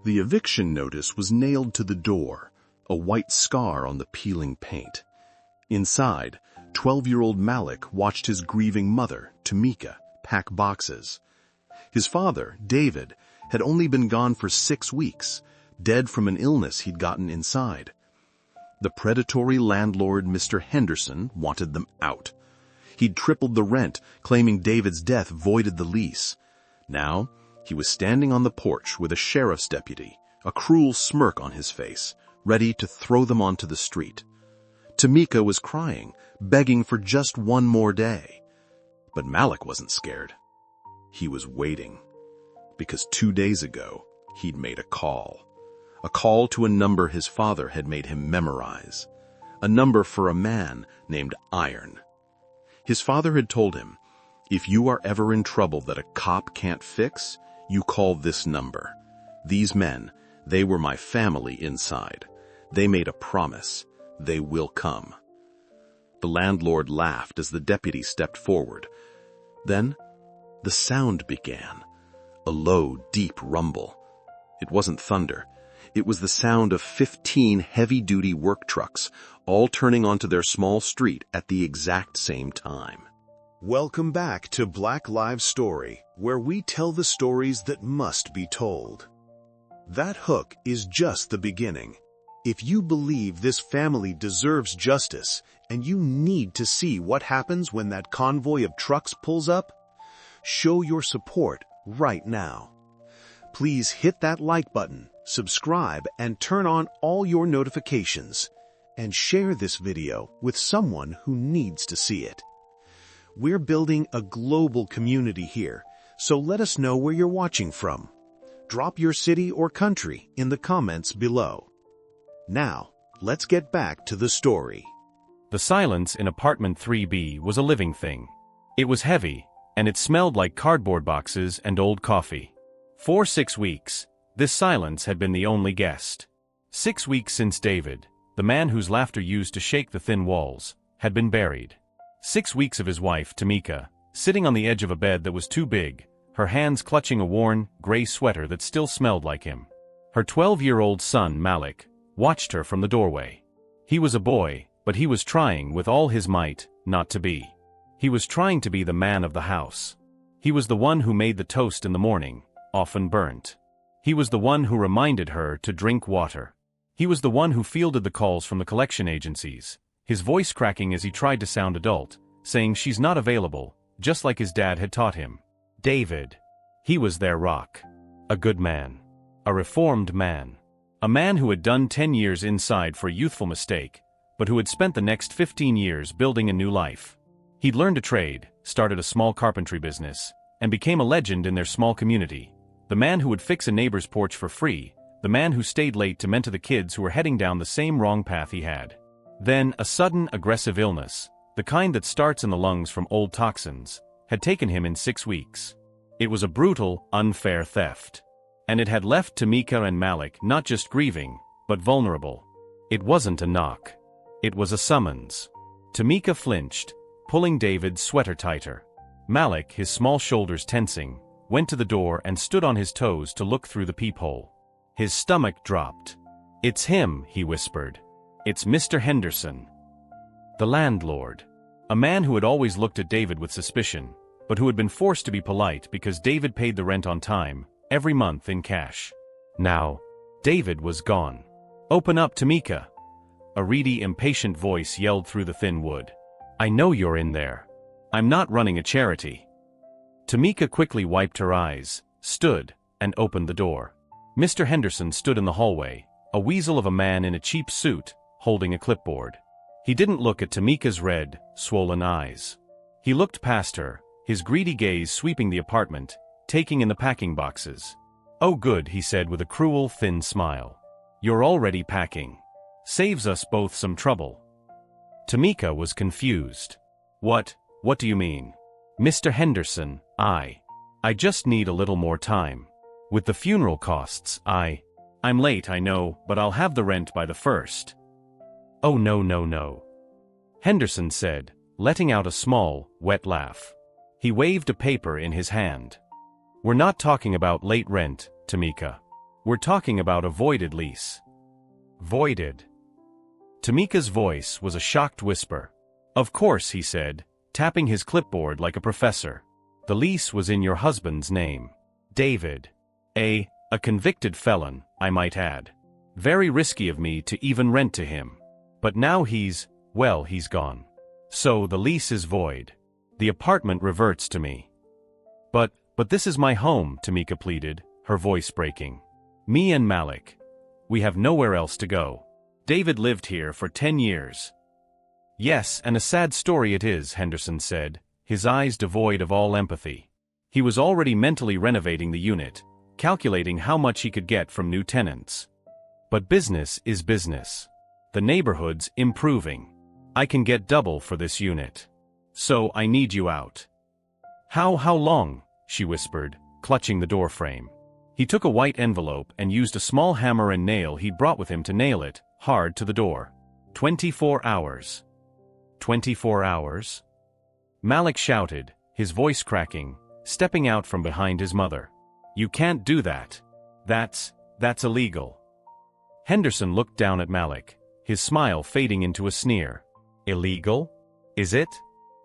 The eviction notice was nailed to the door, a white scar on the peeling paint. Inside, 12-year-old Malik watched his grieving mother, Tamika, pack boxes. His father, David, had only been gone for 6 weeks, dead from an illness he'd gotten inside. The predatory landlord, Mr. Henderson, wanted them out. He'd tripled the rent, claiming David's death voided the lease. Now, he was standing on the porch with a sheriff's deputy, a cruel smirk on his face, ready to throw them onto the street. Tamika was crying, begging for just one more day. But Malik wasn't scared. He was waiting. Because 2 days ago, he'd made a call to a number his father had made him memorize, a number for a man named Iron. His father had told him, if you are ever in trouble that a cop can't fix, you call this number. These men, they were my family inside. They made a promise. They will come. The landlord laughed as the deputy stepped forward. Then, the sound began, a low, deep rumble. It wasn't thunder. It was the sound of 15 heavy-duty work trucks, all turning onto their small street at the exact same time. Welcome back to Black Lives Story, where we tell the stories that must be told. That hook is just the beginning. If you believe this family deserves justice, and you need to see what happens when that convoy of trucks pulls up, show your support right now. Please hit that like button, subscribe, and turn on all your notifications, and share this video with someone who needs to see it. We're building a global community here, so let us know where you're watching from. Drop your city or country in the comments below. Now, let's get back to the story. The silence in apartment 3B was a living thing. It was heavy, and it smelled like cardboard boxes and old coffee. For 6 weeks, this silence had been the only guest. 6 weeks since David, the man whose laughter used to shake the thin walls, had been buried. 6 weeks of his wife, Tamika, sitting on the edge of a bed that was too big, her hands clutching a worn, gray sweater that still smelled like him. Her 12-year-old son, Malik, watched her from the doorway. He was a boy, but he was trying with all his might not to be. He was trying to be the man of the house. He was the one who made the toast in the morning, often burnt. He was the one who reminded her to drink water. He was the one who fielded the calls from the collection agencies, his voice cracking as he tried to sound adult, saying she's not available, just like his dad had taught him. David. He was their rock. A good man. A reformed man. A man who had done 10 years inside for a youthful mistake, but who had spent the next 15 years building a new life. He'd learned a trade, started a small carpentry business, and became a legend in their small community. The man who would fix a neighbor's porch for free, the man who stayed late to mentor the kids who were heading down the same wrong path he had. Then, a sudden, aggressive illness, the kind that starts in the lungs from old toxins, had taken him in 6 weeks. It was a brutal, unfair theft. And it had left Tamika and Malik not just grieving, but vulnerable. It wasn't a knock. It was a summons. Tamika flinched, pulling David's sweater tighter. Malik, his small shoulders tensing, went to the door and stood on his toes to look through the peephole. His stomach dropped. "It's him," he whispered. "It's Mr. Henderson." The landlord. A man who had always looked at David with suspicion, but who had been forced to be polite because David paid the rent on time, every month in cash. Now, David was gone. "Open up, Tamika." A reedy, impatient voice yelled through the thin wood. "I know you're in there. I'm not running a charity." Tamika quickly wiped her eyes, stood, and opened the door. Mr. Henderson stood in the hallway, a weasel of a man in a cheap suit, holding a clipboard. He didn't look at Tamika's red, swollen eyes. He looked past her, his greedy gaze sweeping the apartment, taking in the packing boxes. "Oh good," he said with a cruel, thin smile. "You're already packing. Saves us both some trouble." Tamika was confused. What do you mean?" "Mr. Henderson, I just need a little more time. With the funeral costs, I'm late, I know, but I'll have the rent by the 1st. "Oh no. Henderson said, letting out a small, wet laugh. He waved a paper in his hand. "We're not talking about late rent, Tamika. We're talking about a voided lease. Voided. Tamika's voice was a shocked whisper. Of course, he said, tapping his clipboard like a professor. The lease was in your husband's name. David. A convicted felon, I might add. Very risky of me to even rent to him. But now he's gone. So the lease is void. The apartment reverts to me. But this is my home, Tamika pleaded, her voice breaking. Me and Malik. We have nowhere else to go. David lived here for 10 years. Yes, and a sad story it is, Henderson said, his eyes devoid of all empathy. He was already mentally renovating the unit, calculating how much he could get from new tenants. But business is business. The neighborhood's improving. I can get double for this unit. So I need you out. How long? She whispered, clutching the door frame. He took a white envelope and used a small hammer and nail he'd brought with him to nail it hard to the door. 24 hours. 24 hours? Malik shouted, his voice cracking, stepping out from behind his mother. You can't do that. That's illegal. Henderson looked down at Malik, his smile fading into a sneer. Illegal? Is it?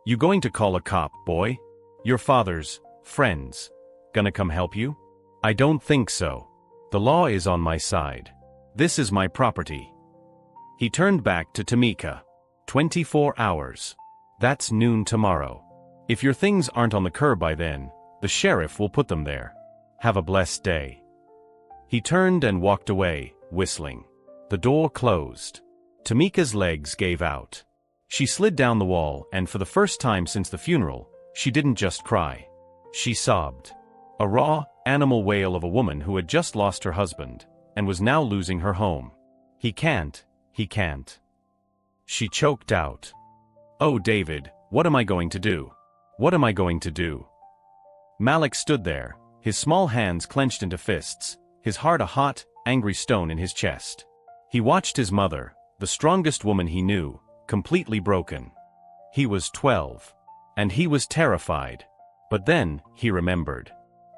You going to call a cop, boy? Your father's friends gonna come help you? I don't think so. The law is on my side. This is my property. He turned back to Tamika. 24 hours. That's noon tomorrow. If your things aren't on the curb by then, the sheriff will put them there. Have a blessed day. He turned and walked away, whistling. The door closed. Tamika's legs gave out. She slid down the wall, and for the first time since the funeral, she didn't just cry. She sobbed. A raw, animal wail of a woman who had just lost her husband, and was now losing her home. He can't. She choked out. Oh, David, what am I going to do? What am I going to do? Malik stood there, his small hands clenched into fists, his heart a hot, angry stone in his chest. He watched his mother, the strongest woman he knew, completely broken. He was 12. And he was terrified. But then, he remembered.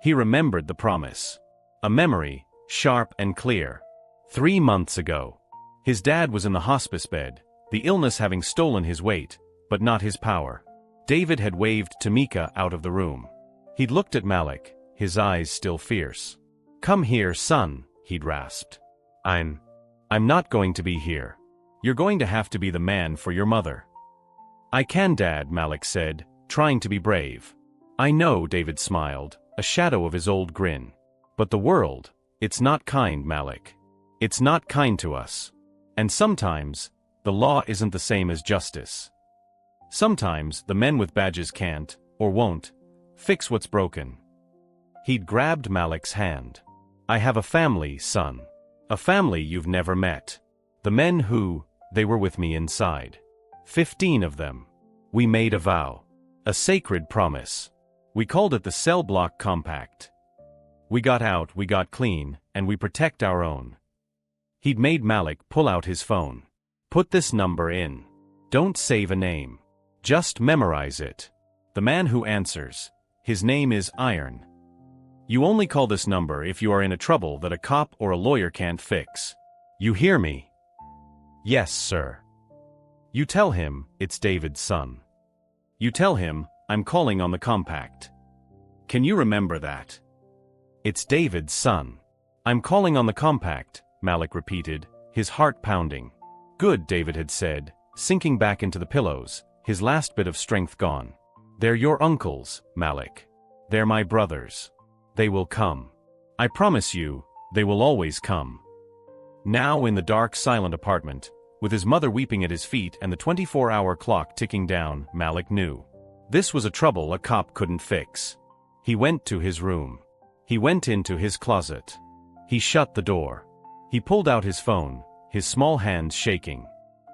He remembered the promise. A memory, sharp and clear. 3 months ago. His dad was in the hospice bed, the illness having stolen his weight, but not his power. David had waved Tamika out of the room. He'd looked at Malik, his eyes still fierce. Come here, son, he'd rasped. I'm not going to be here. You're going to have to be the man for your mother. I can, Dad, Malik said, trying to be brave. I know, David smiled, a shadow of his old grin. But the world, it's not kind, Malik. It's not kind to us. And sometimes, the law isn't the same as justice. Sometimes, the men with badges can't, or won't, fix what's broken. He'd grabbed Malik's hand. I have a family, son. A family you've never met. The men who, they were with me inside. 15 of them. We made a vow. A sacred promise. We called it the Cell Block Compact. We got out, we got clean, and we protect our own. He'd made Malik pull out his phone. Put this number in. Don't save a name. Just memorize it. The man who answers. His name is Iron. You only call this number if you are in a trouble that a cop or a lawyer can't fix. You hear me? Yes, sir. You tell him, it's David's son. You tell him, I'm calling on the compact. Can you remember that? It's David's son. I'm calling on the compact, Malik repeated, his heart pounding. Good, David had said, sinking back into the pillows, his last bit of strength gone. They're your uncles, Malik. They're my brothers. They will come. I promise you, they will always come. Now in the dark, silent apartment, with his mother weeping at his feet and the 24-hour clock ticking down, Malik knew. This was a trouble a cop couldn't fix. He went to his room. He went into his closet. He shut the door. He pulled out his phone, his small hands shaking.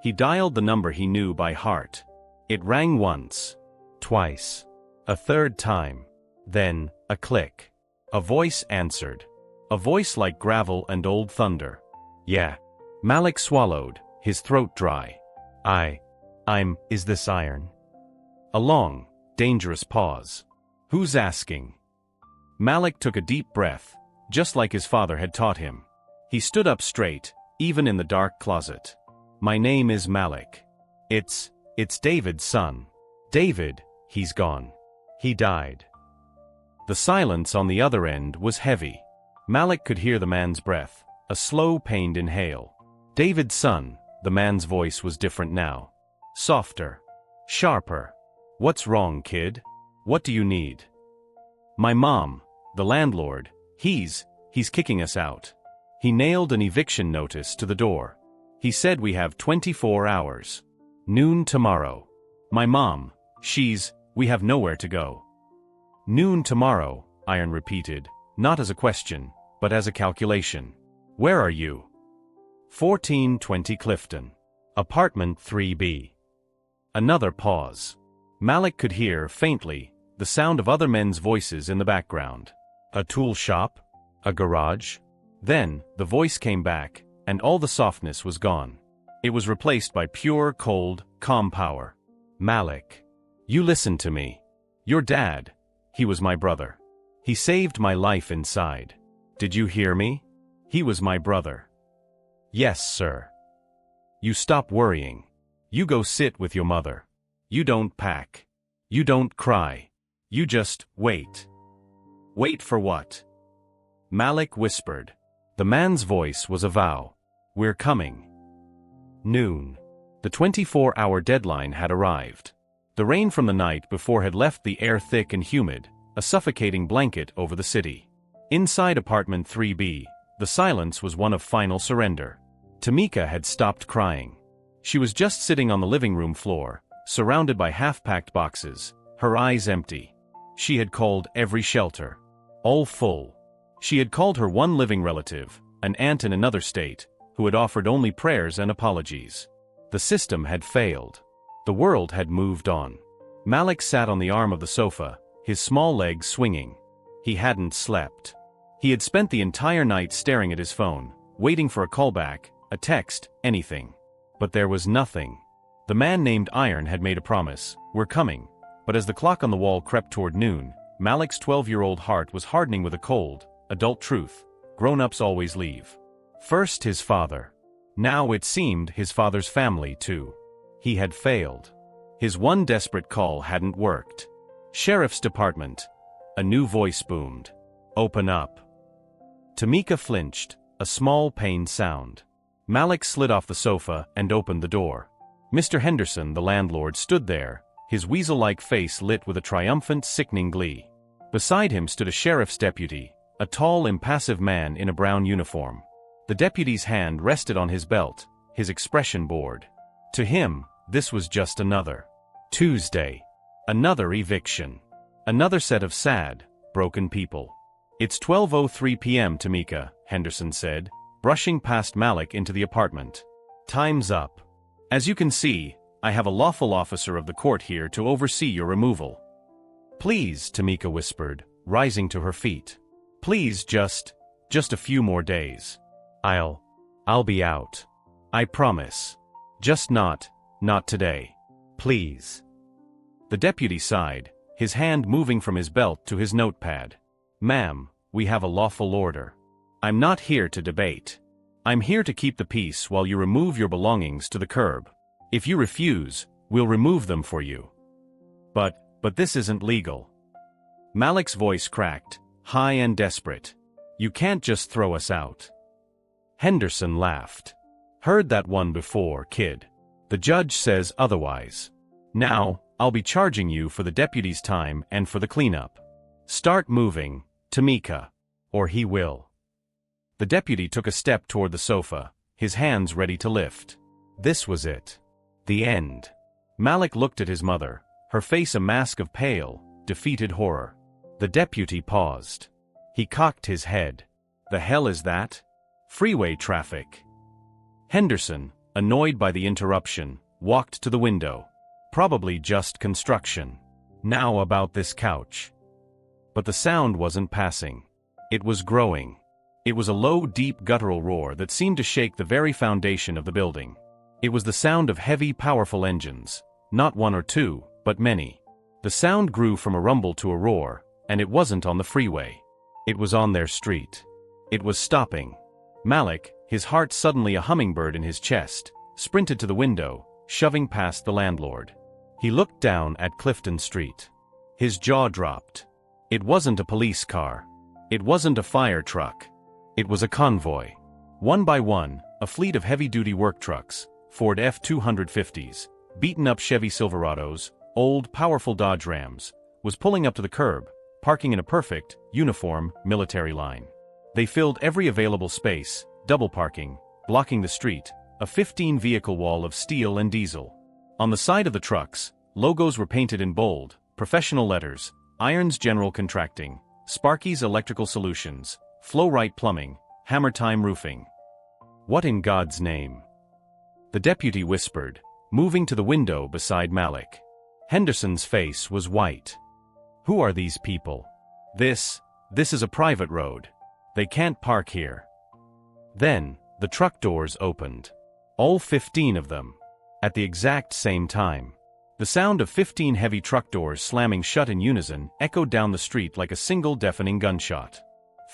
He dialed the number he knew by heart. It rang once, twice, a third time. Then, a click. A voice answered. A voice like gravel and old thunder. Yeah. Malik swallowed, his throat dry. Is this Iron? A long, dangerous pause. Who's asking? Malik took a deep breath, just like his father had taught him. He stood up straight, even in the dark closet. "My name is Malik. It's David's son. David, he's gone. He died." The silence on the other end was heavy. Malik could hear the man's breath, a slow, pained inhale. David's son, the man's voice was different now. Softer. Sharper. "What's wrong, kid? What do you need?" "My mom, the landlord, he's kicking us out. He nailed an eviction notice to the door. He said we have 24 hours. Noon tomorrow. My mom, we have nowhere to go." "Noon tomorrow," Iron repeated, not as a question, but as a calculation. "Where are you?" 1420 Clifton. Apartment 3B. Another pause. Malik could hear, faintly, the sound of other men's voices in the background. A tool shop? A garage? Then, the voice came back, and all the softness was gone. It was replaced by pure, cold, calm power. "Malik, you listen to me. Your dad, he was my brother. He saved my life inside. Did you hear me? He was my brother." "Yes, sir." "You stop worrying. You go sit with your mother. You don't pack. You don't cry. You just wait." "Wait for what?" Malik whispered. The man's voice was a vow. "We're coming." Noon. The 24-hour deadline had arrived. The rain from the night before had left the air thick and humid, a suffocating blanket over the city. Inside apartment 3B, the silence was one of final surrender. Tamika had stopped crying. She was just sitting on the living room floor, surrounded by half-packed boxes, her eyes empty. She had called every shelter. All full. She had called her one living relative, an aunt in another state, who had offered only prayers and apologies. The system had failed. The world had moved on. Malik sat on the arm of the sofa, his small legs swinging. He hadn't slept. He had spent the entire night staring at his phone, waiting for a callback, a text, anything. But there was nothing. The man named Iron had made a promise, "We're coming." But as the clock on the wall crept toward noon, Malik's 12-year-old heart was hardening with a cold, adult truth. Grown-ups always leave. First his father. Now it seemed his father's family too. He had failed. His one desperate call hadn't worked. "Sheriff's Department." A new voice boomed. "Open up." Tamika flinched, a small pained sound. Malik slid off the sofa and opened the door. Mr. Henderson, the landlord, stood there, his weasel-like face lit with a triumphant, sickening glee. Beside him stood a sheriff's deputy, a tall, impassive man in a brown uniform. The deputy's hand rested on his belt, his expression bored. To him, this was just another Tuesday. Another eviction. Another set of sad, broken people. "It's 12:03 p.m., Tamika," Henderson said, brushing past Malik into the apartment. "Time's up. As you can see, I have a lawful officer of the court here to oversee your removal." "Please," Tamika whispered, rising to her feet. "Please just a few more days. I'll be out. I promise. Just not today. Please." The deputy sighed, his hand moving from his belt to his notepad. "Ma'am, we have a lawful order. I'm not here to debate. I'm here to keep the peace while you remove your belongings to the curb. If you refuse, we'll remove them for you." But this isn't legal." Malik's voice cracked, high and desperate. "You can't just throw us out." Henderson laughed. "Heard that one before, kid. The judge says otherwise. Now, I'll be charging you for the deputy's time and for the cleanup. Start moving, Tamika, or he will." The deputy took a step toward the sofa, his hands ready to lift. This was it. The end. Malik looked at his mother, her face a mask of pale, defeated horror. The deputy paused. He cocked his head. "The hell is that? Freeway traffic." Henderson, annoyed by the interruption, walked to the window. Probably just construction. "Now about this couch." But the sound wasn't passing. It was growing. It was a low, deep guttural roar that seemed to shake the very foundation of the building. It was the sound of heavy, powerful engines. Not one or two, but many. The sound grew from a rumble to a roar, and it wasn't on the freeway. It was on their street. It was stopping. Malik, his heart suddenly a hummingbird in his chest, sprinted to the window, shoving past the landlord. He looked down at Clifton Street. His jaw dropped. It wasn't a police car. It wasn't a fire truck. It was a convoy. One by one, a fleet of heavy-duty work trucks, Ford F-250s, beaten-up Chevy Silverados, old, powerful Dodge Rams, was pulling up to the curb, parking in a perfect, uniform, military line. They filled every available space, double parking, blocking the street, a 15-vehicle wall of steel and diesel. On the side of the trucks, logos were painted in bold, professional letters: Irons General Contracting, Sparky's Electrical Solutions, Flow-Right Plumbing, Hammer Time Roofing. What in God's name? The deputy whispered, moving to the window beside Malik. Henderson's face was white. Who are these people? This is a private road. They can't park here. Then, the truck doors opened. All 15 of them. At the exact same time. The sound of 15 heavy truck doors slamming shut in unison echoed down the street like a single deafening gunshot.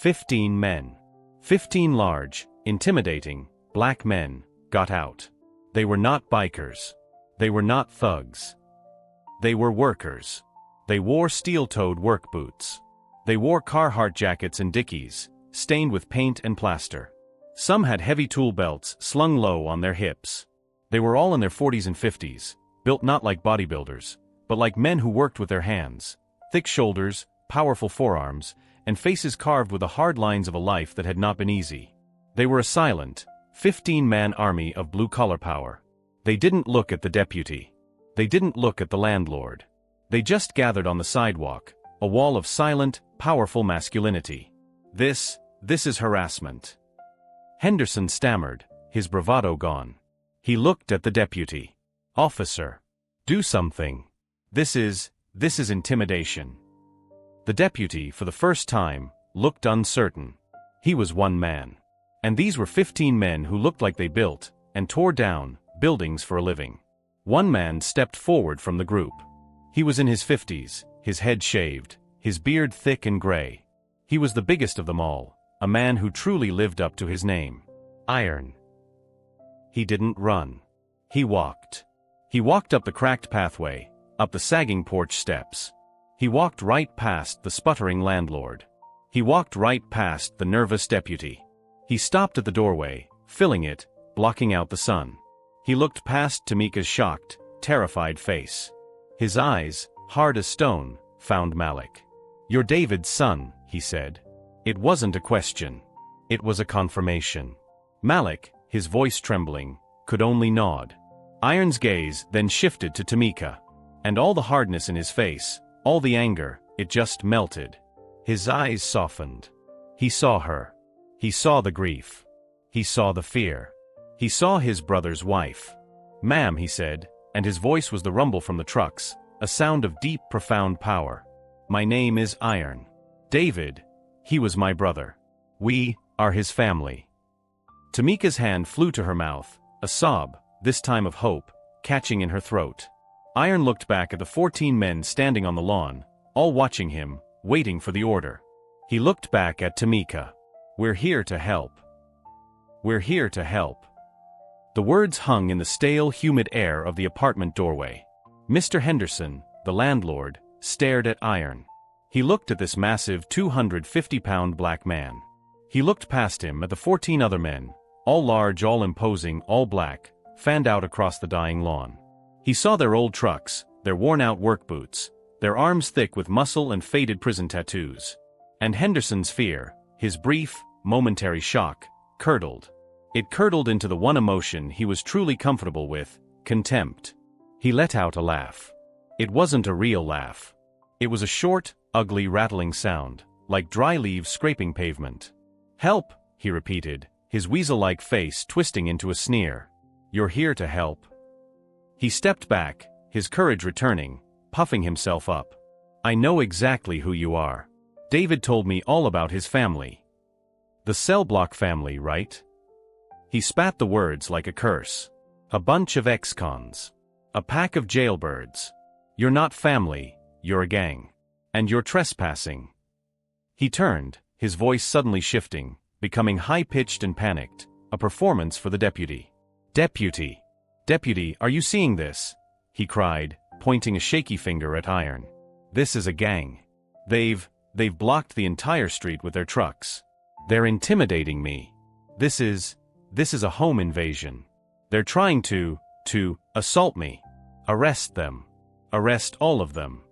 15 men. 15 large, intimidating, black men, got out. They were not bikers. They were not thugs. They were workers. They wore steel-toed work boots. They wore Carhartt jackets and Dickies, stained with paint and plaster. Some had heavy tool belts slung low on their hips. They were all in their 40s and 50s, built not like bodybuilders, but like men who worked with their hands, thick shoulders, powerful forearms, and faces carved with the hard lines of a life that had not been easy. They were a silent, 15-man army of blue-collar power. They didn't look at the deputy. They didn't look at the landlord. They just gathered on the sidewalk, a wall of silent, powerful masculinity. This is harassment. Henderson stammered, his bravado gone. He looked at the deputy. Officer. Do something. This is intimidation. The deputy, for the first time, looked uncertain. He was one man. And these were 15 men who looked like they built, and tore down, buildings for a living. One man stepped forward from the group. He was in his 50s, his head shaved, his beard thick and gray. He was the biggest of them all, a man who truly lived up to his name. Iron. He didn't run. He walked. He walked up the cracked pathway, up the sagging porch steps. He walked right past the sputtering landlord. He walked right past the nervous deputy. He stopped at the doorway, filling it, blocking out the sun. He looked past Tamika's shocked, terrified face. His eyes, hard as stone, found Malik. "You're David's son," he said. It wasn't a question. It was a confirmation. Malik, his voice trembling, could only nod. Iron's gaze then shifted to Tamika. And all the hardness in his face, all the anger, it just melted. His eyes softened. He saw her. He saw the grief. He saw the fear. He saw his brother's wife. "Ma'am," he said, and his voice was the rumble from the trucks, a sound of deep, profound power. "My name is Iron. David, he was my brother. We are his family." Tamika's hand flew to her mouth, a sob, this time of hope, catching in her throat. Iron looked back at the 14 men standing on the lawn, all watching him, waiting for the order. He looked back at Tamika. "We're here to help. We're here to help." The words hung in the stale, humid air of the apartment doorway. Mr. Henderson, the landlord, stared at Iron. He looked at this massive 250-pound black man. He looked past him at the 14 other men, all large, all imposing, all black, fanned out across the dying lawn. He saw their old trucks, their worn-out work boots, their arms thick with muscle and faded prison tattoos. And Henderson's fear, his brief, momentary shock, curdled. It curdled into the one emotion he was truly comfortable with, contempt. He let out a laugh. It wasn't a real laugh. It was a short, ugly, rattling sound, like dry leaves scraping pavement. "Help," he repeated, his weasel-like face twisting into a sneer. "You're here to help." He stepped back, his courage returning, puffing himself up. "I know exactly who you are. David told me all about his family. The cell block family, right?" He spat the words like a curse. "A bunch of ex-cons. A pack of jailbirds. You're not family, you're a gang. And you're trespassing." He turned, his voice suddenly shifting, becoming high-pitched and panicked, a performance for the deputy. Deputy! Deputy, are you seeing this? He cried, pointing a shaky finger at Iron. This is a gang. They've blocked the entire street with their trucks. They're intimidating me. This is a home invasion. They're trying to assault me. Arrest them. Arrest all of them.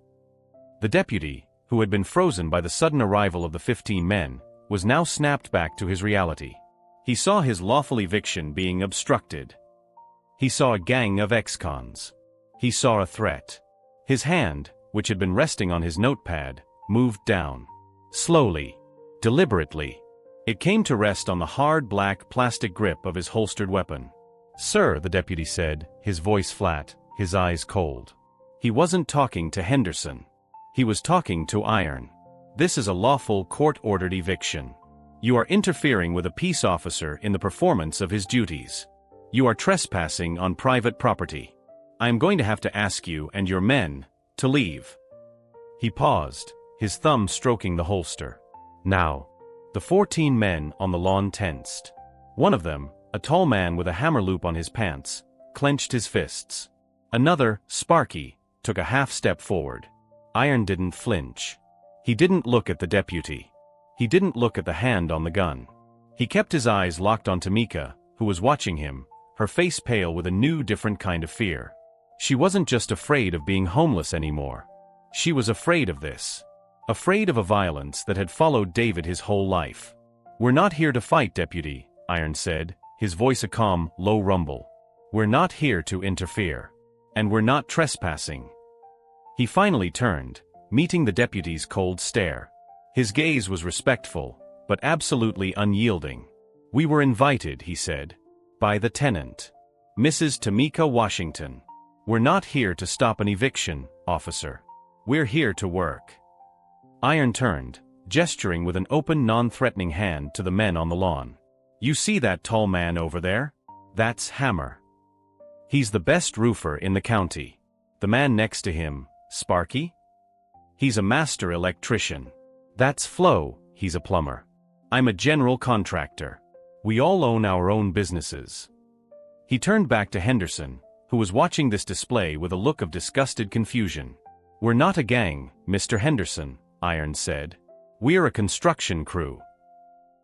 The deputy, who had been frozen by the sudden arrival of the 15 men, was now snapped back to his reality. He saw his lawful eviction being obstructed. He saw a gang of ex-cons. He saw a threat. His hand, which had been resting on his notepad, moved down. Slowly. Deliberately. It came to rest on the hard black plastic grip of his holstered weapon. "Sir," the deputy said, his voice flat, his eyes cold. He wasn't talking to Henderson. He was talking to Iron. "This is a lawful court-ordered eviction. You are interfering with a peace officer in the performance of his duties. You are trespassing on private property. I am going to have to ask you and your men to leave." He paused, his thumb stroking the holster. Now. The 14 men on the lawn tensed. One of them, a tall man with a hammer loop on his pants, clenched his fists. Another, Sparky, took a half-step forward. Iron didn't flinch. He didn't look at the deputy. He didn't look at the hand on the gun. He kept his eyes locked on Tamika, who was watching him, her face pale with a new, different kind of fear. She wasn't just afraid of being homeless anymore. She was afraid of this. Afraid of a violence that had followed David his whole life. "We're not here to fight, deputy," Iron said, his voice a calm, low rumble. "We're not here to interfere. And we're not trespassing." He finally turned, meeting the deputy's cold stare. His gaze was respectful, but absolutely unyielding. "We were invited," he said, "by the tenant, Mrs. Tamika Washington. We're not here to stop an eviction, officer. We're here to work." Iron turned, gesturing with an open, non-threatening hand to the men on the lawn. "You see that tall man over there? That's Hammer. He's the best roofer in the county. The man next to him, Sparky? He's a master electrician. That's Flo, he's a plumber. I'm a general contractor. We all own our own businesses." He turned back to Henderson, who was watching this display with a look of disgusted confusion. "We're not a gang, Mr. Henderson," Iron said. "We're a construction crew."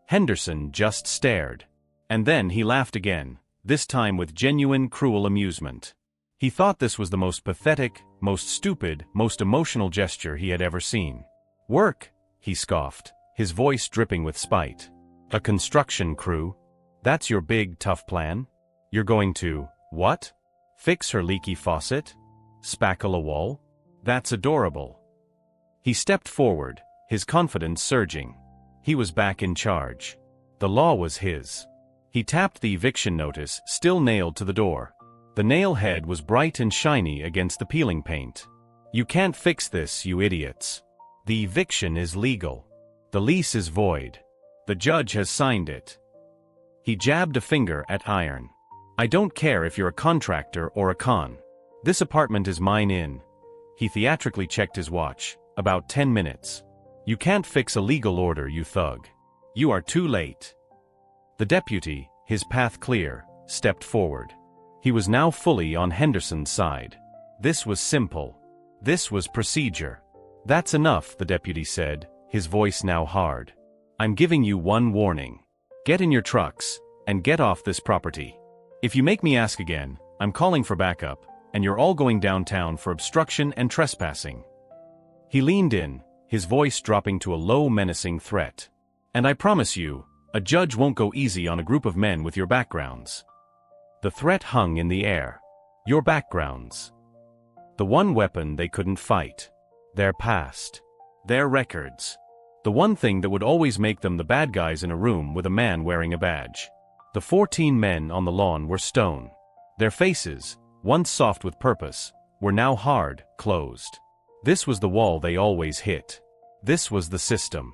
Henderson just stared. And then he laughed again, this time with genuine, cruel amusement. He thought this was the most pathetic, most stupid, most emotional gesture he had ever seen. "Work," he scoffed, his voice dripping with spite. "A construction crew? That's your big, tough plan? You're going to, what? Fix her leaky faucet? Spackle a wall? That's adorable." He stepped forward, his confidence surging. He was back in charge. The law was his. He tapped the eviction notice, still nailed to the door. The nail head was bright and shiny against the peeling paint. "You can't fix this, you idiots. The eviction is legal. The lease is void. The judge has signed it." He jabbed a finger at Iron. "I don't care if you're a contractor or a con. This apartment is mine in." He theatrically checked his watch. "About 10 minutes. You can't fix a legal order, you thug. You are too late." The deputy, his path clear, stepped forward. He was now fully on Henderson's side. This was simple. This was procedure. "That's enough," the deputy said, his voice now hard. "I'm giving you one warning. Get in your trucks, and get off this property. If you make me ask again, I'm calling for backup, and you're all going downtown for obstruction and trespassing." He leaned in, his voice dropping to a low, menacing threat. "And I promise you, a judge won't go easy on a group of men with your backgrounds." The threat hung in the air. Your backgrounds. The one weapon they couldn't fight. Their past. Their records. The one thing that would always make them the bad guys in a room with a man wearing a badge. The 14 men on the lawn were stone. Their faces, once soft with purpose, were now hard, closed. This was the wall they always hit. This was the system.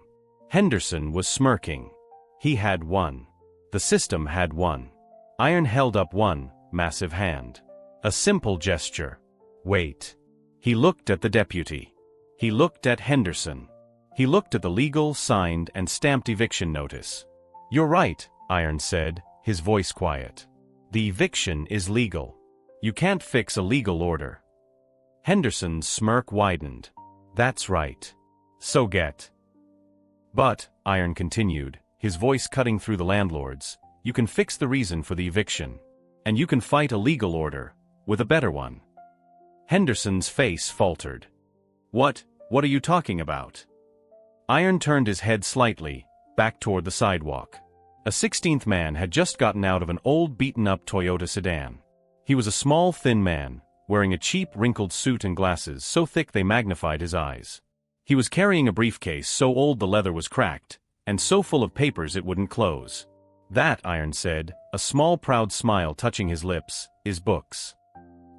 Henderson was smirking. He had won. The system had won. Iron held up one, massive hand. A simple gesture. Wait. He looked at the deputy. He looked at Henderson. He looked at the legal, signed, and stamped eviction notice. You're right, Iron said, his voice quiet. The eviction is legal. You can't fix a legal order. Henderson's smirk widened. That's right. So get. But, Iron continued, his voice cutting through the landlord's, you can fix the reason for the eviction. And you can fight a legal order, with a better one. Henderson's face faltered. What are you talking about? Iron turned his head slightly, back toward the sidewalk. A 16th man had just gotten out of an old beaten-up Toyota sedan. He was a small, thin man, wearing a cheap, wrinkled suit and glasses so thick they magnified his eyes. He was carrying a briefcase so old the leather was cracked, and so full of papers it wouldn't close. That, Iron said, a small proud smile touching his lips, is books.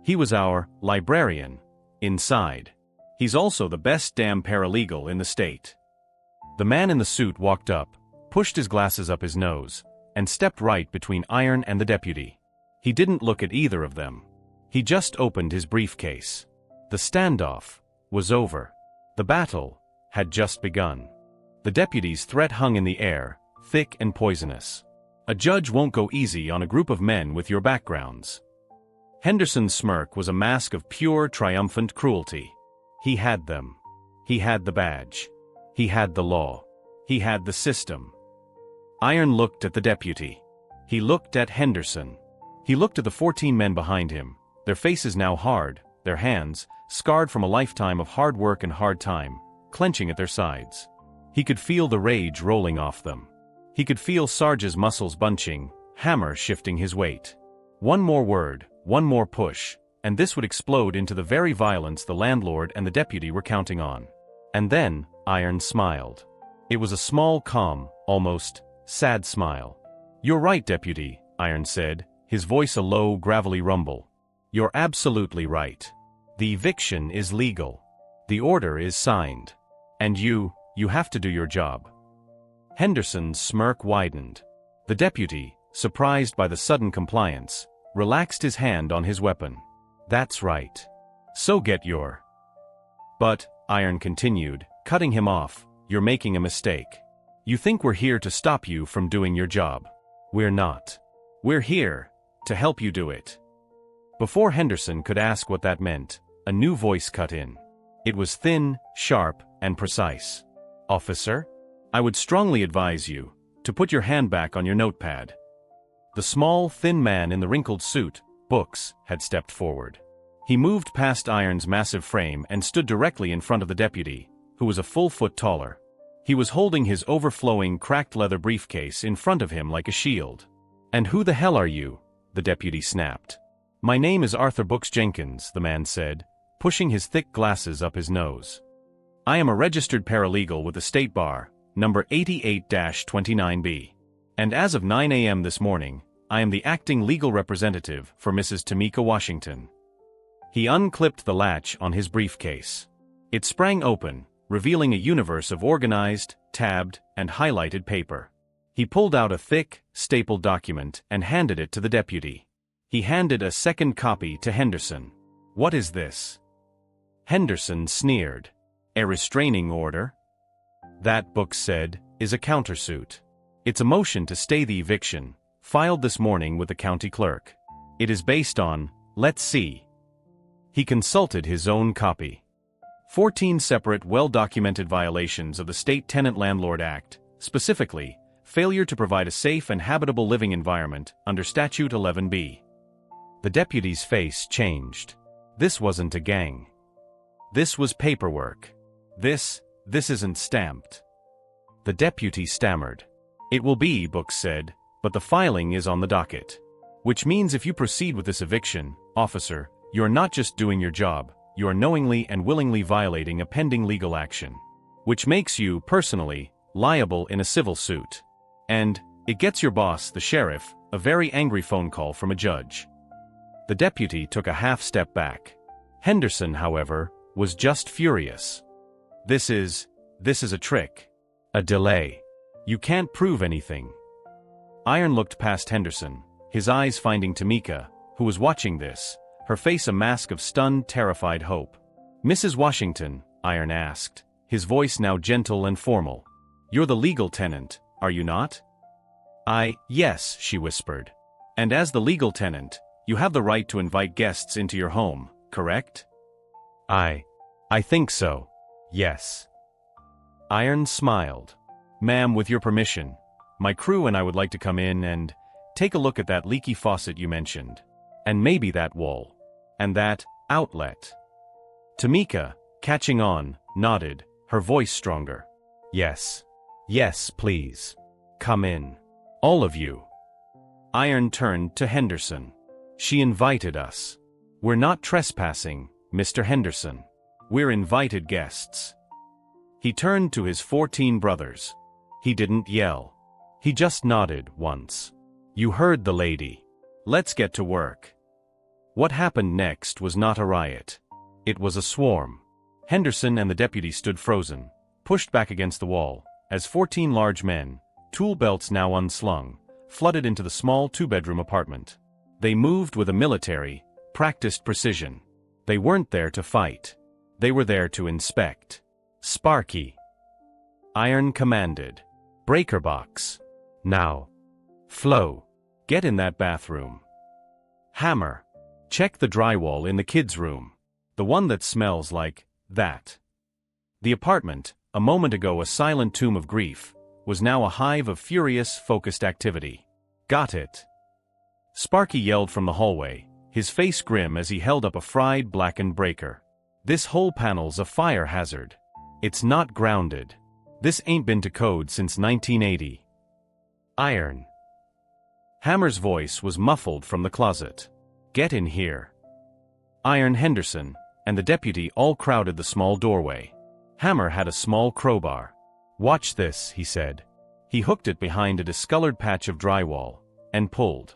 He was our librarian, inside. He's also the best damn paralegal in the state. The man in the suit walked up, pushed his glasses up his nose, and stepped right between Iron and the deputy. He didn't look at either of them. He just opened his briefcase. The standoff was over. The battle had just begun. The deputy's threat hung in the air, thick and poisonous. A judge won't go easy on a group of men with your backgrounds. Henderson's smirk was a mask of pure, triumphant cruelty. He had them. He had the badge. He had the law. He had the system. Iron looked at the deputy. He looked at Henderson. He looked at the 14 men behind him, their faces now hard, their hands, scarred from a lifetime of hard work and hard time, clenching at their sides. He could feel the rage rolling off them. He could feel Sarge's muscles bunching, hammer shifting his weight. One more word, one more push, and this would explode into the very violence the landlord and the deputy were counting on. And then, Iron smiled. It was a small, calm, almost sad smile. You're right, deputy, Iron said, his voice a low, gravelly rumble. You're absolutely right. The eviction is legal. The order is signed. And you have to do your job. Henderson's smirk widened. The deputy, surprised by the sudden compliance, relaxed his hand on his weapon. That's right. So get your. But, Iron continued, cutting him off, you're making a mistake. You think we're here to stop you from doing your job. We're not. We're here to help you do it. Before Henderson could ask what that meant, a new voice cut in. It was thin, sharp, and precise. Officer? I would strongly advise you to put your hand back on your notepad. The small, thin man in the wrinkled suit, books, had stepped forward. He moved past Iron's massive frame and stood directly in front of the deputy, who was a full foot taller. He was holding his overflowing, cracked leather briefcase in front of him like a shield. And who the hell are you? The deputy snapped. My name is Arthur Books Jenkins, the man said, pushing his thick glasses up his nose. I am a registered paralegal with the State Bar, number 88-29B. And as of 9 a.m. this morning, I am the acting legal representative for Mrs. Tamika Washington. He unclipped the latch on his briefcase. It sprang open, revealing a universe of organized, tabbed, and highlighted paper. He pulled out a thick, stapled document and handed it to the deputy. He handed a second copy to Henderson. What is this? Henderson sneered. A restraining order? That, Books said, is a countersuit. It's a motion to stay the eviction, filed this morning with the county clerk. It is based on, let's see. He consulted his own copy. 14 separate, well-documented violations of the State Tenant-Landlord Act, specifically, failure to provide a safe and habitable living environment under Statute 11B. The deputy's face changed. This wasn't a gang. This was paperwork. This isn't stamped. The deputy stammered. It will be, Books said, but the filing is on the docket. Which means if you proceed with this eviction, officer, you're not just doing your job, you're knowingly and willingly violating a pending legal action. Which makes you, personally, liable in a civil suit. And, it gets your boss, the sheriff, a very angry phone call from a judge. The deputy took a half-step back. Henderson, however, was just furious. This is a trick. A delay. You can't prove anything. Iron looked past Henderson, his eyes finding Tamika, who was watching this, her face a mask of stunned, terrified hope. Mrs. Washington, Iron asked, his voice now gentle and formal. You're the legal tenant, are you not? Yes, she whispered. And as the legal tenant, you have the right to invite guests into your home, correct? I think so. Yes. Iron smiled. Ma'am, with your permission, my crew and I would like to come in and take a look at that leaky faucet you mentioned. And maybe that wall. And that outlet. Tamika, catching on, nodded, her voice stronger. Yes. Yes, please. Come in. All of you. Iron turned to Henderson. She invited us. We're not trespassing, Mr. Henderson. We're invited guests. He turned to his 14 brothers. He didn't yell. He just nodded once. You heard the lady. Let's get to work. What happened next was not a riot. It was a swarm. Henderson and the deputy stood frozen, pushed back against the wall, as 14 large men, tool belts now unslung, flooded into the small two-bedroom apartment. They moved with a military, practiced precision. They weren't there to fight. They were there to inspect. Sparky. Iron commanded. Breaker box. Now. Flo. Get in that bathroom. Hammer. Check the drywall in the kids' room. The one that smells like that. The apartment, a moment ago a silent tomb of grief, was now a hive of furious, focused activity. Got it. Sparky yelled from the hallway, his face grim as he held up a fried, blackened breaker. This whole panel's a fire hazard. It's not grounded. This ain't been to code since 1980. Iron. Hammer's voice was muffled from the closet. Get in here. Iron, Henderson, and the deputy all crowded the small doorway. Hammer had a small crowbar. Watch this, he said. He hooked it behind a discolored patch of drywall, and pulled.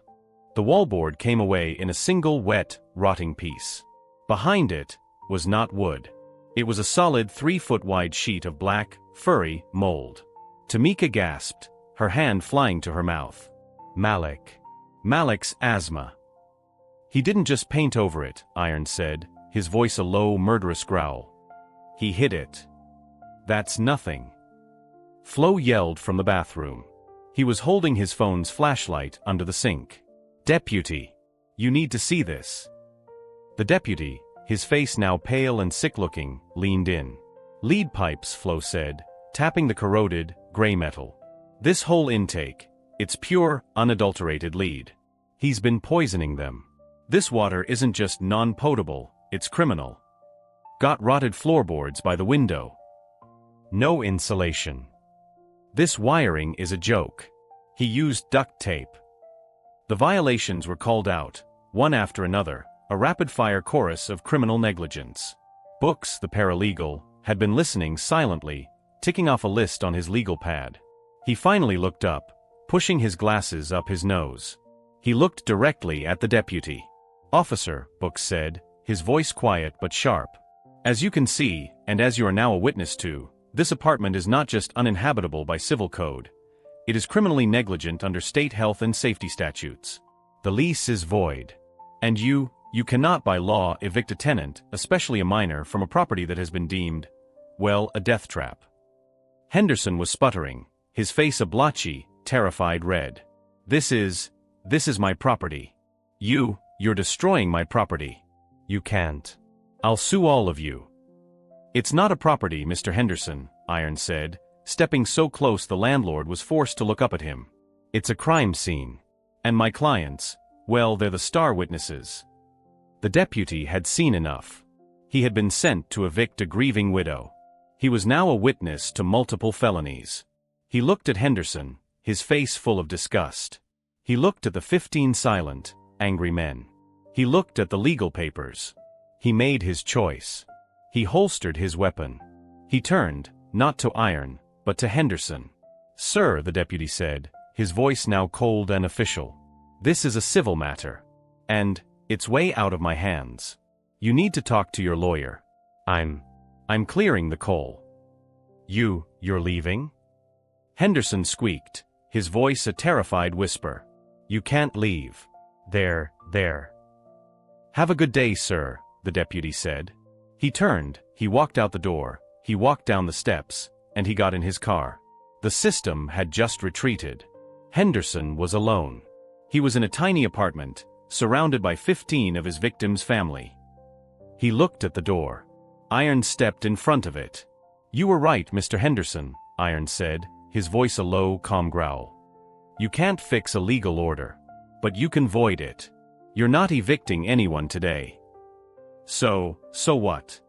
The wallboard came away in a single wet, rotting piece. Behind it was not wood. It was a solid 3-foot-wide sheet of black, furry mold. Tamika gasped, her hand flying to her mouth. Malik's asthma. He didn't just paint over it, Iron said, his voice a low, murderous growl. He hid it. That's nothing. Flo yelled from the bathroom. He was holding his phone's flashlight under the sink. Deputy. You need to see this. The deputy, his face now pale and sick-looking, leaned in. Lead pipes, Flo said, tapping the corroded, gray metal. This whole intake, it's pure, unadulterated lead. He's been poisoning them. This water isn't just non-potable, it's criminal. Got rotted floorboards by the window. No insulation. This wiring is a joke. He used duct tape. The violations were called out, one after another, a rapid-fire chorus of criminal negligence. Books, the paralegal, had been listening silently, ticking off a list on his legal pad. He finally looked up, pushing his glasses up his nose. He looked directly at the deputy. Officer, Books said, his voice quiet but sharp. As you can see, and as you are now a witness to, this apartment is not just uninhabitable by civil code. It is criminally negligent under state health and safety statutes. The lease is void. And you cannot by law evict a tenant, especially a minor, from a property that has been deemed, well, a death trap. Henderson was sputtering, his face a blotchy, terrified red. This is my property. You're destroying my property. You can't. I'll sue all of you. It's not a property, Mr. Henderson, Iron said, stepping so close the landlord was forced to look up at him. It's a crime scene. And my clients, well, they're the star witnesses. The deputy had seen enough. He had been sent to evict a grieving widow. He was now a witness to multiple felonies. He looked at Henderson, his face full of disgust. He looked at the 15 silent, angry men. He looked at the legal papers. He made his choice. He holstered his weapon. He turned, not to Iron, but to Henderson. Sir, the deputy said, his voice now cold and official. This is a civil matter. And it's way out of my hands. You need to talk to your lawyer. I'm clearing the coal. You're leaving? Henderson squeaked, his voice a terrified whisper. You can't leave. There. Have a good day, sir, the deputy said. He turned, he walked out the door, he walked down the steps, and he got in his car. The system had just retreated. Henderson was alone. He was in a tiny apartment, surrounded by 15 of his victims' family. He looked at the door. Iron stepped in front of it. "You were right, Mr. Henderson," Iron said, his voice a low, calm growl. "You can't fix a legal order. But you can void it. You're not evicting anyone today." So what?"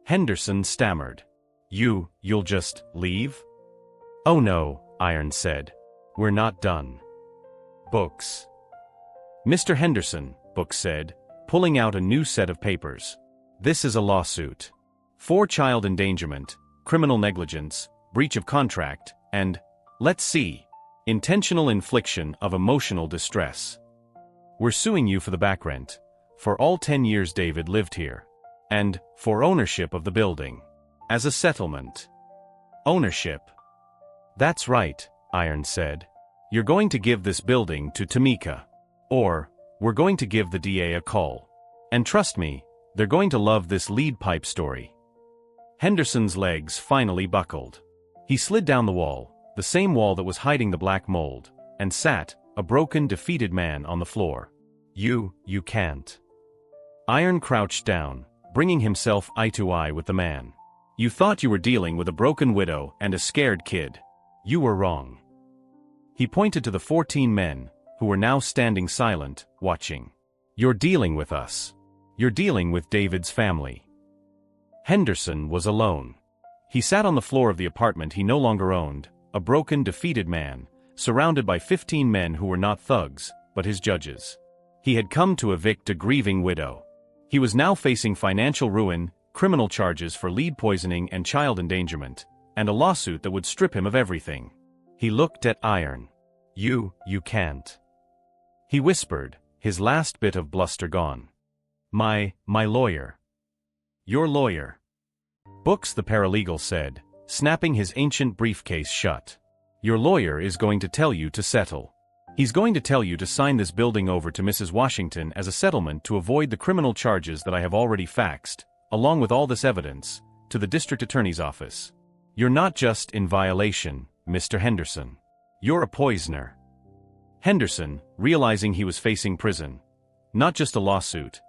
Henderson stammered. You'll just leave?" "Oh no," Iron said. "We're not done." "Books." "Mr. Henderson," Book said, pulling out a new set of papers. "This is a lawsuit. For child endangerment, criminal negligence, breach of contract, and, let's see, intentional infliction of emotional distress. We're suing you for the back rent, for all 10 years David lived here, and for ownership of the building. As a settlement." "Ownership?" "That's right," Iron said. "You're going to give this building to Tamika. Or, we're going to give the DA a call. And trust me, they're going to love this lead pipe story." Henderson's legs finally buckled. He slid down the wall, the same wall that was hiding the black mold, and sat, a broken, defeated man on the floor. You can't." Iron crouched down, bringing himself eye to eye with the man. "You thought you were dealing with a broken widow and a scared kid. You were wrong." He pointed to the 14 men, who were now standing silent, watching. "You're dealing with us. You're dealing with David's family." Henderson was alone. He sat on the floor of the apartment he no longer owned, a broken, defeated man, surrounded by 15 men who were not thugs, but his judges. He had come to evict a grieving widow. He was now facing financial ruin, criminal charges for lead poisoning and child endangerment, and a lawsuit that would strip him of everything. He looked at Iron. You can't." He whispered, his last bit of bluster gone. My lawyer." "Your lawyer?" "Books," the paralegal said, snapping his ancient briefcase shut. "Your lawyer is going to tell you to settle. He's going to tell you to sign this building over to Mrs. Washington as a settlement to avoid the criminal charges that I have already faxed, along with all this evidence, to the district attorney's office. You're not just in violation, Mr. Henderson. You're a poisoner." Henderson, realizing he was facing prison, not just a lawsuit,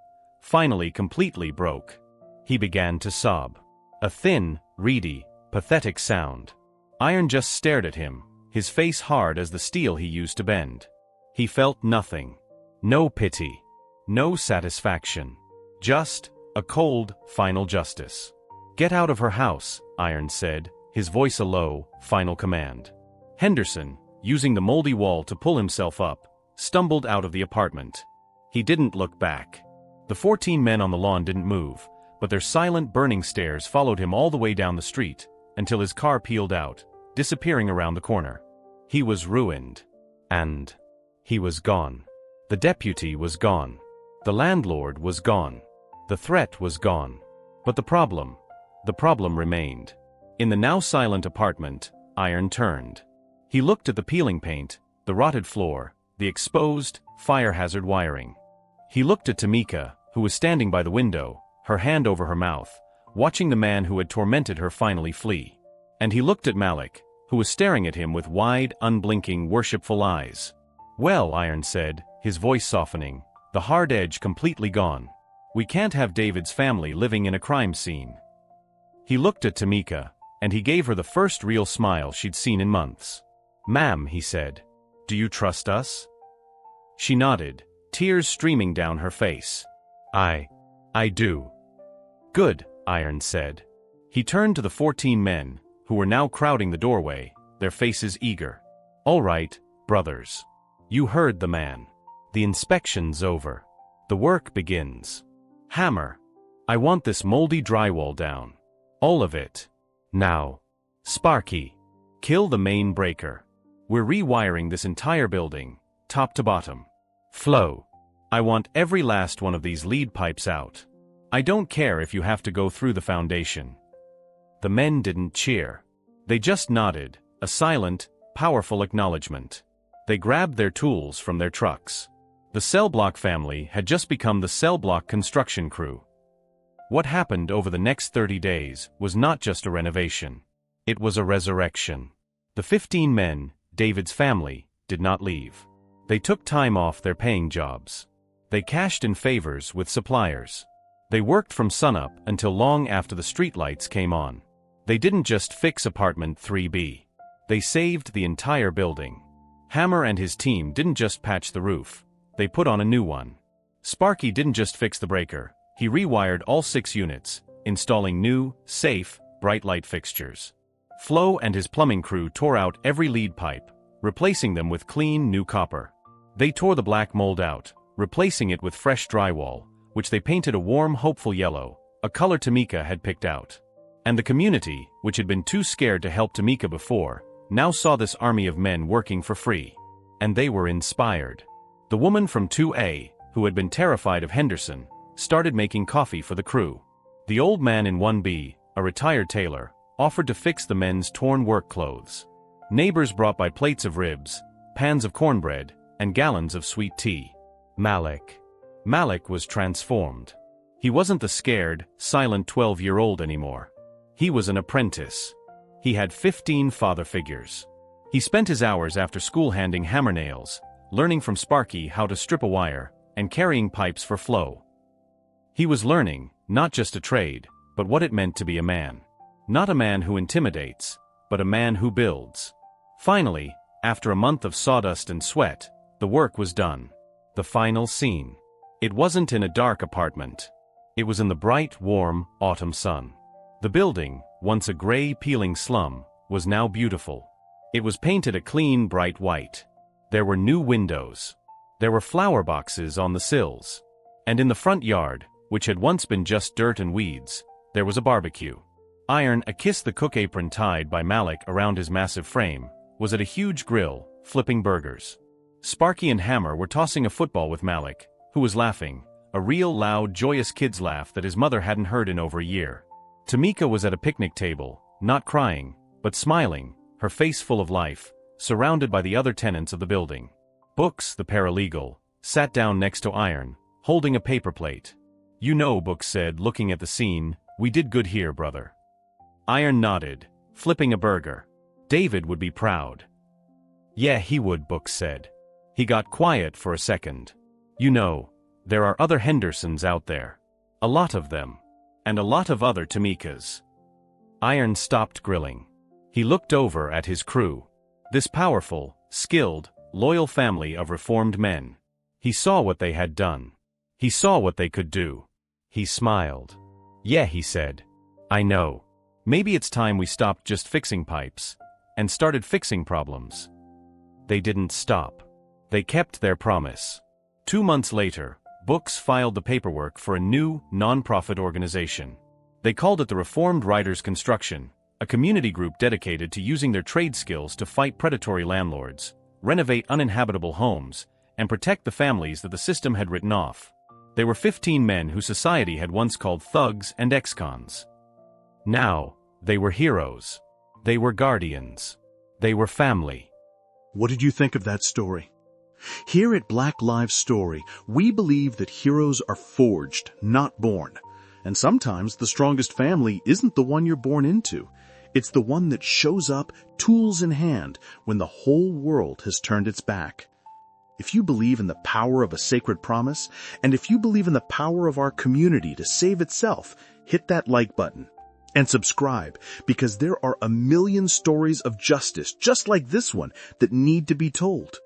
finally completely broke. He began to sob. A thin, reedy, pathetic sound. Iron just stared at him, his face hard as the steel he used to bend. He felt nothing. No pity. No satisfaction. Just a cold, final justice. "Get out of her house," Iron said, his voice a low, final command. Henderson, using the moldy wall to pull himself up, stumbled out of the apartment. He didn't look back. The 14 men on the lawn didn't move, but their silent, burning stares followed him all the way down the street, until his car peeled out, disappearing around the corner. He was ruined. And he was gone. The deputy was gone. The landlord was gone. The threat was gone. But the problem remained. In the now silent apartment, Iron turned. He looked at the peeling paint, the rotted floor, the exposed, fire hazard wiring. He looked at Tamika, who was standing by the window, her hand over her mouth, watching the man who had tormented her finally flee. And he looked at Malik, who was staring at him with wide, unblinking, worshipful eyes. "Well," Iron said, his voice softening, the hard edge completely gone. "We can't have David's family living in a crime scene." He looked at Tamika, and he gave her the first real smile she'd seen in months. "Ma'am," he said, "do you trust us?" She nodded, tears streaming down her face. I do." "Good," Iron said. He turned to the 14 men, who were now crowding the doorway, their faces eager. "All right, brothers. You heard the man. The inspection's over. The work begins. Hammer. I want this moldy drywall down. All of it. Now. Sparky. Kill the main breaker. We're rewiring this entire building, top to bottom. Flow. I want every last one of these lead pipes out. I don't care if you have to go through the foundation." The men didn't cheer. They just nodded, a silent, powerful acknowledgement. They grabbed their tools from their trucks. The cell block family had just become the cell block construction crew. What happened over the next 30 days was not just a renovation. It was a resurrection. The 15 men, David's family, did not leave. They took time off their paying jobs. They cashed in favors with suppliers. They worked from sunup until long after the streetlights came on. They didn't just fix apartment 3B. They saved the entire building. Hammer and his team didn't just patch the roof. They put on a new one. Sparky didn't just fix the breaker. He rewired all 6 units, installing new, safe, bright light fixtures. Flo and his plumbing crew tore out every lead pipe, replacing them with clean, new copper. They tore the black mold out, replacing it with fresh drywall, which they painted a warm, hopeful yellow, a color Tamika had picked out. And the community, which had been too scared to help Tamika before, now saw this army of men working for free. And they were inspired. The woman from 2A, who had been terrified of Henderson, started making coffee for the crew. The old man in 1B, a retired tailor, offered to fix the men's torn work clothes. Neighbors brought by plates of ribs, pans of cornbread, and gallons of sweet tea. Malik was transformed. He wasn't the scared, silent 12-year-old anymore. He was an apprentice. He had 15 father figures. He spent his hours after school handing hammer nails, learning from Sparky how to strip a wire, and carrying pipes for Flo. He was learning, not just a trade, but what it meant to be a man. Not a man who intimidates, but a man who builds. Finally, after a month of sawdust and sweat, the work was done. The final scene. It wasn't in a dark apartment. It was in the bright, warm, autumn sun. The building, once a gray, peeling slum, was now beautiful. It was painted a clean, bright white. There were new windows. There were flower boxes on the sills. And in the front yard, which had once been just dirt and weeds, there was a barbecue. Iron, a kiss the cook apron tied by Malik around his massive frame, was at a huge grill, flipping burgers. Sparky and Hammer were tossing a football with Malik, who was laughing, a real loud, joyous kid's laugh that his mother hadn't heard in over a year. Tamika was at a picnic table, not crying, but smiling, her face full of life, surrounded by the other tenants of the building. Books, the paralegal, sat down next to Iron, holding a paper plate. "You know," Books said, looking at the scene, "we did good here, brother." Iron nodded, flipping a burger. David would be proud. "Yeah, he would," Books said. He got quiet for a second. "You know, there are other Hendersons out there. A lot of them. And a lot of other Tamikas." Iron stopped grilling. He looked over at his crew. This powerful, skilled, loyal family of reformed men. He saw what they had done. He saw what they could do. He smiled. "Yeah," he said. "I know. Maybe it's time we stopped just fixing pipes and started fixing problems." They didn't stop. They kept their promise. 2 months later, Books filed the paperwork for a new, non-profit organization. They called it the Reformed Writers Construction, a community group dedicated to using their trade skills to fight predatory landlords, renovate uninhabitable homes, and protect the families that the system had written off. They were 15 men who society had once called thugs and ex-cons. Now, they were heroes. They were guardians. They were family. What did you think of that story? Here at Black Lives Story, we believe that heroes are forged, not born. And sometimes the strongest family isn't the one you're born into. It's the one that shows up, tools in hand, when the whole world has turned its back. If you believe in the power of a sacred promise, and if you believe in the power of our community to save itself, hit that like button. And subscribe, because there are a million stories of justice just like this one that need to be told.